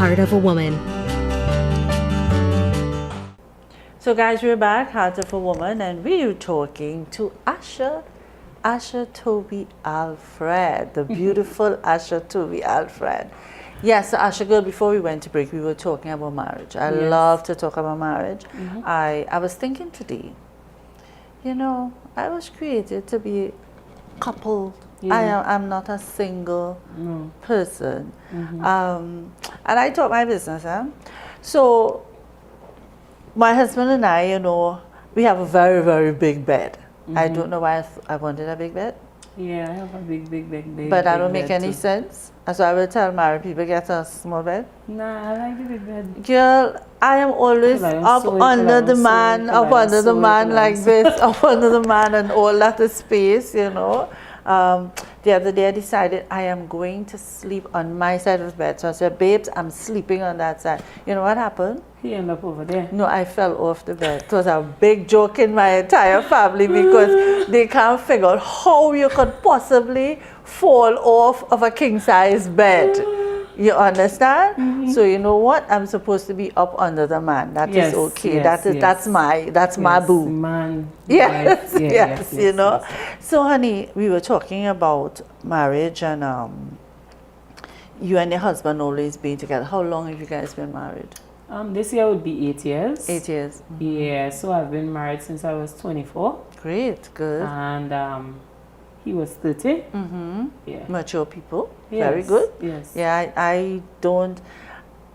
Heart of a Woman. So guys, we're back, Heart of a Woman, and we're talking to Asha Toby Alfred, the beautiful Asha Toby Alfred. Yes, Asha girl, before we went to break, we were talking about marriage. I love to talk about marriage. I was thinking today, you know, I was created to be coupled. I'm not a single person. And I taught my business. So my husband and I, you know, we have a very, very big bed. I don't know why I wanted a big bed. Yeah, I have a big But that don't make any sense. So I will tell married people, get a small bed. Nah, I like the big bed. Girl, I am always up under the man like this, up under the man and all that is space, you know. The other day I decided I am going to sleep on my side of the bed. So I said, babes, I'm sleeping on that side. You know what happened? He ended up over there. No, I fell off the bed. It was a big joke in my entire family because they can't figure out how you could possibly fall off of a king-size bed. You understand? So you know what? I'm supposed to be up under the man. That is okay. That's my boo. Man. Yes, yes, you know. So honey, we were talking about marriage and you and your husband always been together. How long have you guys been married? This year would be 8 years. 8 years. Yeah, so I've been married since I was 24. Great, good. And he was 30. Yeah. Mature people. Yes, very good. Yes. Yeah, I don't.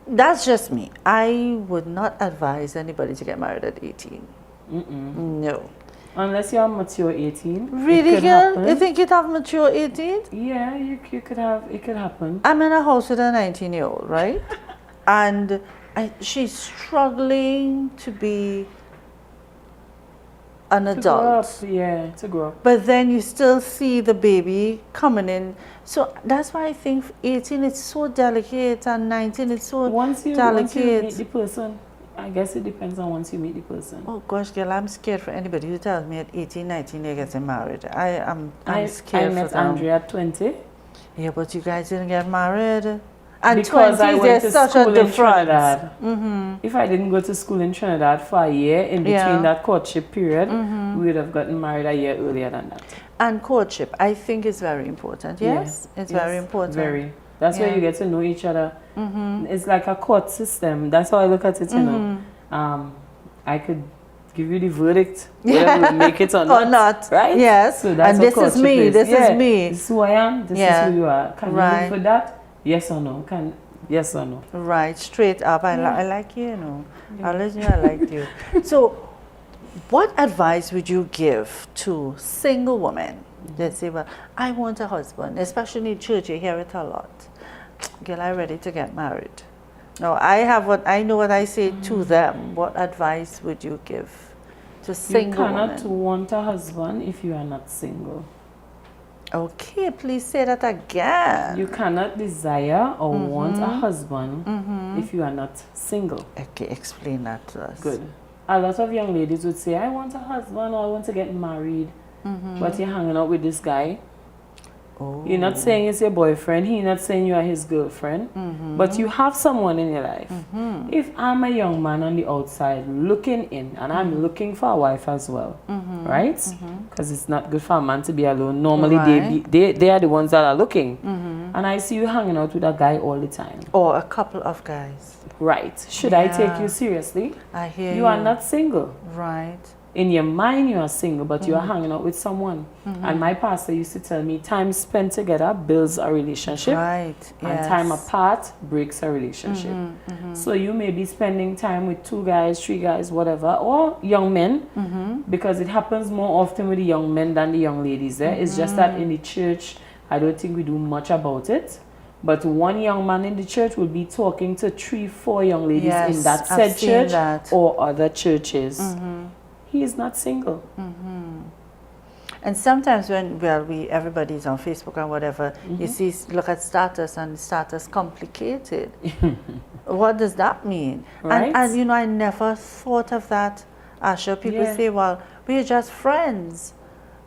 That's just me. I would not advise anybody to get married at 18. No. Unless you're mature 18. Really, girl? You think you'd have mature 18? Yeah, you could have. It could happen. I'm in a house with a 19-year-old, right? And she's struggling to be an adult. To grow up. But then you still see the baby coming in. So that's why I think 18 is so delicate and 19 is so delicate. Once you meet the person, I guess it depends on once you meet the person. Oh gosh, girl, I'm scared for anybody who tells me at 18, 19 they're getting married. I'm scared I met for them. Andrea at 20. Yeah, but you guys didn't get married. And because 20s, I went to such school a in Trinidad. If I didn't go to school in Trinidad for a year, in between that courtship period, we would have gotten married a year earlier than that. And courtship, I think, is very important. Yes, it's very important. Very. That's where you get to know each other. It's like a court system. That's how I look at it, you know. I could give you the verdict, whether we make it or not. Right? Yes. So that's and this is me. This is me. This is who I am. This is who you are. Can you live for that? Yes or no? Yes or no? Right, straight up. I like you, you know. I listen, I like you. So, what advice would you give to single women that say, well, I want a husband, especially in church, you hear it a lot. Girl, I'm ready to get married. Now, I know what I say to them. What advice would you give to single women? You cannot want a husband if you are not single. Okay, please say that again. You cannot desire or want a husband if you are not single. Okay, explain that to us. Good. A lot of young ladies would say, I want a husband or I want to get married. But you're hanging out with this guy. You're not saying it's your boyfriend. He's not saying you are his girlfriend. But you have someone in your life. If I'm a young man on the outside looking in, and I'm looking for a wife as well, right? Because it's not good for a man to be alone. Normally, they are the ones that are looking. And I see you hanging out with a guy all the time. Or a couple of guys. Right. Should I take you seriously? I hear you. You are not single. Right. In your mind, you are single, but you are hanging out with someone. And my pastor used to tell me, time spent together builds a relationship. Right. And time apart breaks a relationship. So you may be spending time with 2 guys, 3 guys, whatever, or young men, because it happens more often with the young men than the young ladies there. It's just that in the church, I don't think we do much about it. But one young man in the church will be talking to 3, 4 young ladies in that said church or other churches. He is not single. And sometimes when everybody's on Facebook and whatever, you see, look at status and status complicated. What does that mean? Right? And you know, I never thought of that. Asha, people say, well, we're just friends.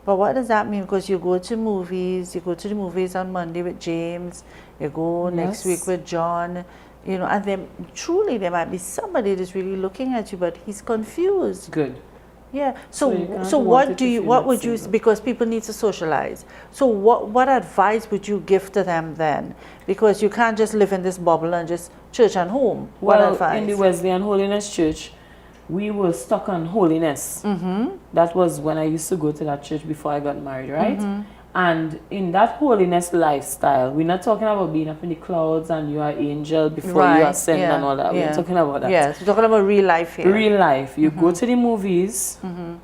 But what does that mean? Because you go to movies, you go to the movies on Monday with James, you go next week with John, You know, and then truly there might be somebody that's really looking at you, but he's confused. Good. Yeah. So you So can't want what it do to you? feel What that would you? single. Because people need to socialize. So what advice would you give to them then? Because you can't just live in this bubble and just church and home. What Well, advice? in the Wesleyan Holiness Church, we were stuck on holiness. That was when I used to go to that church before I got married, right? And in that holiness lifestyle, we're not talking about being up in the clouds and you are angel before you ascend and all that. We're talking about that. Yes, we're talking about real life here. Real life. You go to the movies,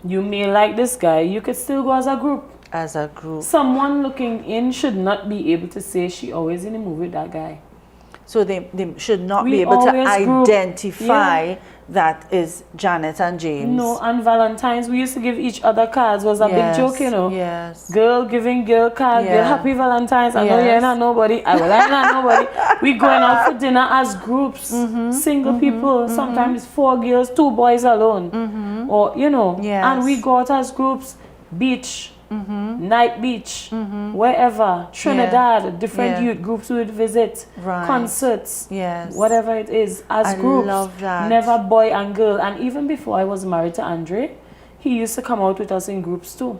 you may like this guy, you could still go as a group. As a group. Someone looking in should not be able to say she always in the movie with that guy. So they should not We be able to always group. identify that is Janet and James. No, and Valentine's, we used to give each other cards. Was a big joke, you know. Yes. Girl giving girl card, girl happy Valentine's. I know you're not nobody. I will not nobody. We going out for dinner as groups, single people. Sometimes 4 girls, 2 boys alone. Or, you know, and we go out as groups, beach, night beach, wherever, Trinidad, different youth groups we would visit, concerts, whatever it is, as groups. I love that. Never boy and girl. And even before I was married to Andre, he used to come out with us in groups too.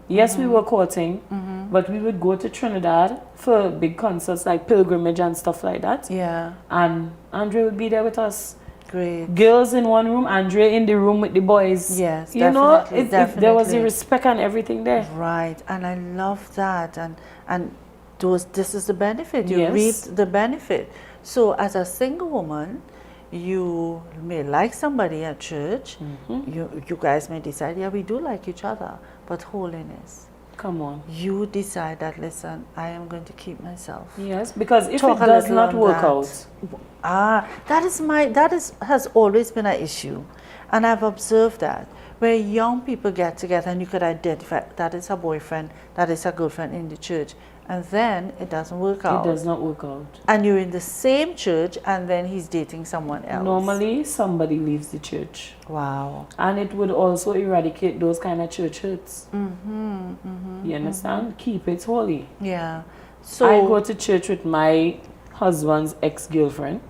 Yes, we were courting, but we would go to Trinidad for big concerts like Pilgrimage and stuff like that. Yeah. And Andre would be there with us. Great. Girls in one room, Andre in the room with the boys. Yes, you know, there was the respect and everything there. Right, and I love that, and this is the benefit. You reap the benefit. So as a single woman, you may like somebody at church. You guys may decide, yeah, we do like each other, but holiness. Come on. You decide that, listen, I am going to keep myself. Yes, because if it does not work out. That has always been an issue. And I've observed that. Where young people get together and you could identify that is her boyfriend, that is her girlfriend in the church. And then it doesn't work out. It does not work out. And you're in the same church and then he's dating someone else. Normally, somebody leaves the church. Wow. And it would also eradicate those kind of church hurts. You understand? Keep it holy. Yeah. So I go to church with my husband's ex-girlfriend.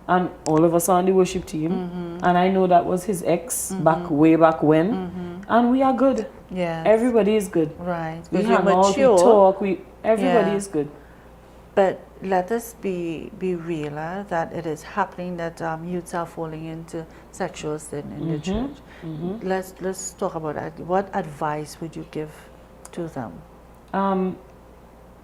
And all of us are on the worship team. And I know that was his ex way back when. And we are good. Yeah. Everybody is good. Right. We hang out, we talk, everybody is good. But let us be realer that it is happening that youths are falling into sexual sin in the church. Let's talk about that. What advice would you give to them?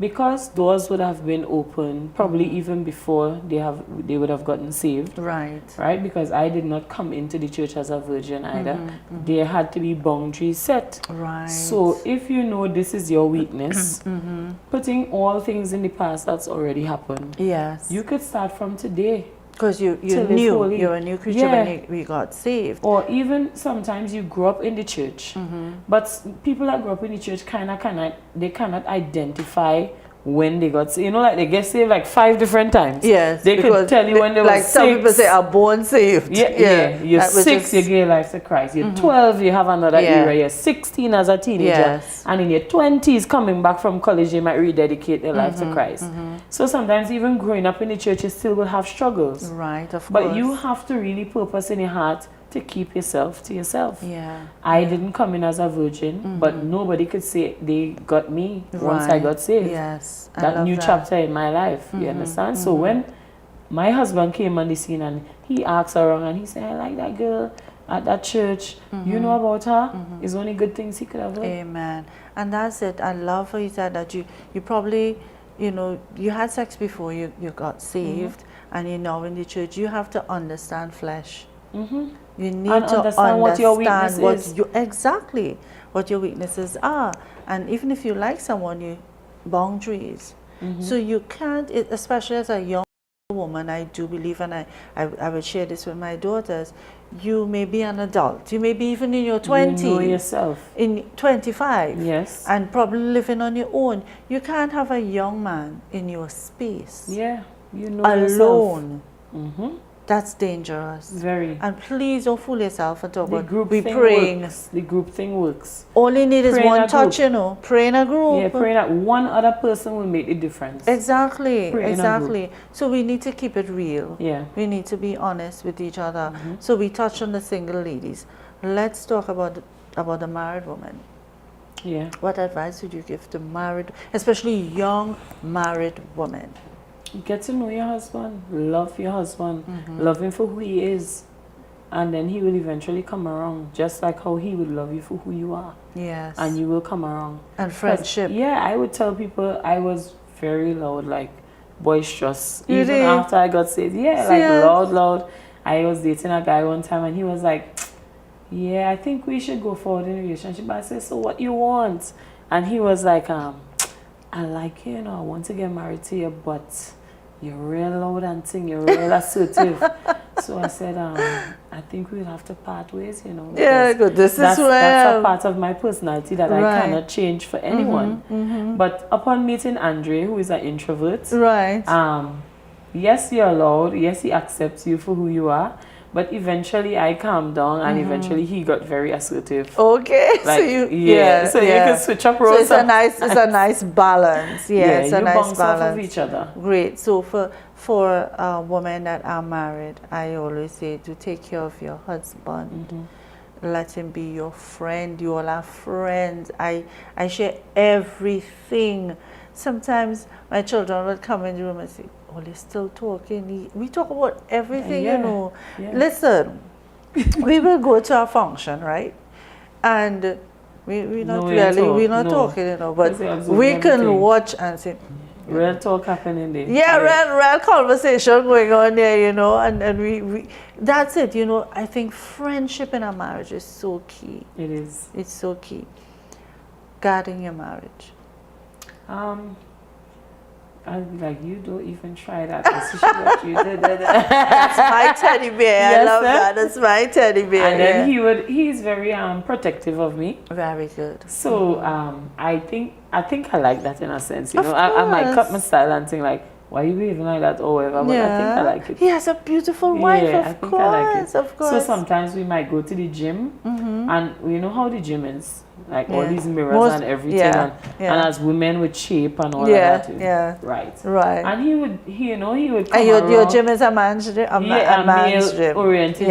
Because doors would have been open probably even before they would have gotten saved. Right. Right? Because I did not come into the church as a virgin either. There had to be boundaries set. Right. So if you know this is your weakness, putting all things in the past that's already happened. Yes. You could start from today. Because you're a new creature when you got saved. Or even sometimes you grew up in the church, but people that grew up in the church they cannot identify when they got saved. You know, like they get saved like 5 different times. Yes. They could tell you when they were 6. Like some people say, are born saved. Yeah. You're 6, you give your life to Christ. You're 12, you have another era. You're 16 as a teenager. Yes. And in your 20s, coming back from college, they might rededicate their life to Christ. So sometimes even growing up in the church, you still will have struggles. Right, of course. But you have to really purpose in your heart to keep yourself to yourself. Yeah. I didn't come in as a virgin, but nobody could say they got me once I got saved. Yes. That new chapter in my life, you understand? So when my husband came on the scene and he asked around and he said, I like that girl at that church. You know about her? It's only good things he could have heard. Amen. And that's it. I love how you said that you probably, you know, you had sex before you got saved and you're now in the church. You have to understand flesh. You need to understand what your weakness is. Exactly what your weaknesses are. And even if you like someone, you boundaries. So you can't, especially as a young woman, I do believe, and I would share this with my daughters, you may be an adult. You may be even in your 20s. You know yourself. In 25. Yes. And probably living on your own. You can't have a young man in your space. Yeah. You know alone. yourself. That's dangerous. Very. And please don't fool yourself and talk The about group we thing praying. works. The group thing works. All you need is Pray in one a touch, group. you know. Pray in a group. Yeah, praying that one other person will make the difference. Exactly, Pray in a exactly. So we need to keep it real. Yeah. We need to be honest with each other. So we touched on the single ladies. Let's talk about the married woman. Yeah. What advice would you give to married, especially young married women? Get to know your husband. Love your husband. Love him for who he is. And then he will eventually come around, just like how he would love you for who you are. Yes. And you will come around. And friendship. Yeah, I would tell people I was very loud, like boisterous. You Even did? after I got saved. Yeah, like Yes. loud. I was dating a guy one time and he was like, yeah, I think we should go forward in a relationship. I said, so what you want? And he was like, I like you, I want to get married to you, but you're real loud and thing, you're real assertive. So I said, I think we'll have to part ways, Yeah, good. This is that's where a part of my personality that I cannot change for anyone. But upon meeting Andre, who is an introvert, yes, you're loud. Yes, he accepts you for who you are. But eventually I calmed down and eventually he got very assertive. Okay. Like, so you you can switch up roles. So it's a nice balance. Yeah, it's a you nice bounce balance. off of each other. Great. So for women that are married, I always say to take care of your husband. Let him be your friend. You all are friends. I share everything. Sometimes my children would come in the room and say, oh, they're still talking. We talk about everything, Yeah. Listen, we will go to a function, right? And we're not talking, but we can watch and say, real talk happening there. Yeah, real conversation going on there, and we that's it, I think friendship in a marriage is so key. It is. It's so key. Guarding your marriage. I'd be like, you don't even try that. This is what you did. That's my teddy bear. Yes, I love that. That's my teddy bear. And then he's very protective of me. Very good. So I think I like that in a sense. I might cut my style and think like, why are you behaving like that or whatever, but I think I like it. He has a beautiful wife, I think I like it. Of course. So sometimes we might go to the gym and you know how the gym is. Like all these mirrors and everything, and as women with shape and all of that. Right. And he would come and around. Your gym is a man's gym, a man's gym. Male-oriented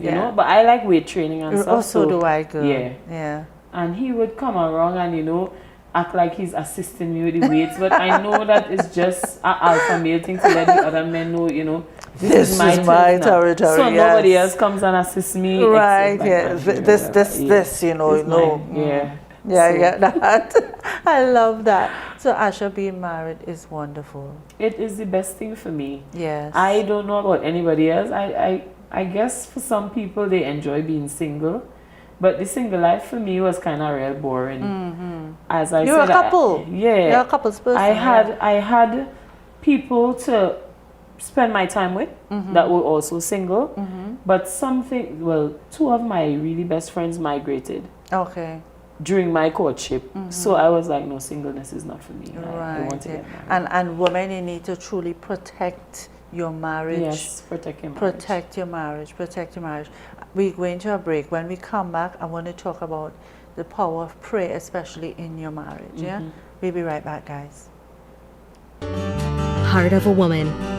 gym, But I like weight training and stuff. So do I, girl. Yeah. And he would come around and act like he's assisting me with the weights, but I know that it's just an alpha male thing to let the other men know, this is my territory. So nobody else comes and assists me. Right, this, no. Yeah, that. I love that. So Asha, being married is wonderful. It is the best thing for me. Yes. I don't know about anybody else. I guess for some people they enjoy being single. But the single life for me was kind of real boring. As I You're said, a couple. You're a couple's person. I had people to spend my time with that were also single. But two of my really best friends migrated. Okay. During my courtship. So I was like, no, singleness is not for me. I want to get married. And women, you need to truly protect your marriage. Yes, protect your marriage. Protect your marriage. We're going to a break. When we come back, I want to talk about the power of prayer, especially in your marriage. Yeah? We'll be right back, guys. Heart of a Woman.